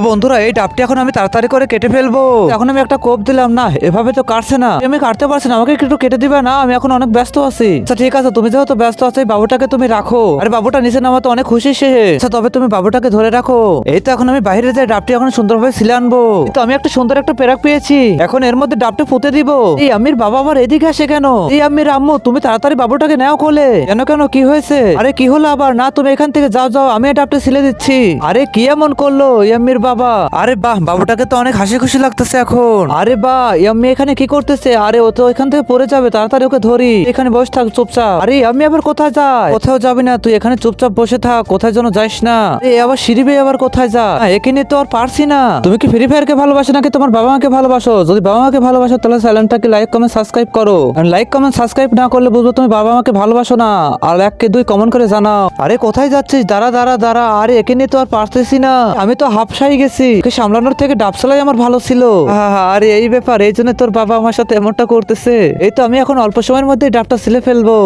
বন্ধুরা এই ডাবটি এখন আমি তাড়াতাড়ি করে কেটে ফেলবো। এখন আমি একটা কোপ দিলাম, না এভাবে তো কাটছে না, আমি কাটতে পারছি না, আমাকে একটু কেটে দিবে না, আমি এখন অনেক ব্যস্ত আছি। আচ্ছা ঠিক আছে, তুমি যেহেতু ব্যস্ত আছো এই বাবুটাকে তুমি রাখো। আরে বাবুটা নিচে নামাতে অনেক খুশি সে। আচ্ছা তবে তুমি বাবুটাকে ধরে রাখো। এই তো এখন আমি বাইরে যাই ডাবটি এখন সুন্দরভাবে ছিলে আনবো। তো আমি একটা সুন্দর একটা পেরাক পেয়েছি, এখন এর মধ্যে ডাবটা পুঁতে দিব। এই আমির বাবা আবার এদিকে আসে কেন? এই আমির আম্মু তুমি তাড়াতাড়ি বাবুটাকে নাও কোলে। কেন কেন কি হয়েছে? আরে কি হলো আবার? না তুমি এখান থেকে যাও যাও, আমি এই ডাবটা ছিলে দিচ্ছি। আরে কি এমন করলো ইয়াম্মির বাবা? আরে বাহ, বাবুটাকে তো অনেক হাসি খুশি লাগতেছে এখন। আরে বাহ, ইয়াম্মি এখানে কি করতেছে? আরে ও তো এখান থেকে পড়ে যাবে, তাড়াতাড়ি ওকে ধরি। এখানে বসে থাক চুপচাপ। আরে আমি আবার কোথায় যায়? কোথাও যাবি না তুই, এখানে চুপচাপ বসে থাক, কোথায় যেন যাইস না। এ আবার সিঁড়ি বেয়ে আবার কোথায় যা? এখানে তো আর পারছি না। তুমি কি ফ্রি ফায়ার কে ভালোবাসো নাকি তোমার বাবা মাকে ভালোবাসো? যদি বাবা মাকে ভালোবাসো তাহলে চ্যানেলটাকে লাইক কমেন্ট সাবস্ক্রাইব করো। লাইক কমেন্ট সাবস্ক্রাইব না করলে বুঝবো তুমি বাবা মাকে ভালোবাসো না। আর 1 কে 2 কমেন্ট করে জানাও। আরে কোথায় যাচ্ছিস? দাঁড়া দাঁড়া দাঁড়া। আরে এখানে তো আর পারতেছি না, আমি তো হাফসাই গেছি। ওকে সামলানোর থেকে ডাবসালাই আমার ভালো ছিল। আরে এই ব্যাপার, এই জন্য তোর বাবা আমার সাথে এমনটা করতেছে। এই তো আমি এখন অল্প সময়ের মধ্যে ডাবটা ছিলে ফেলবো।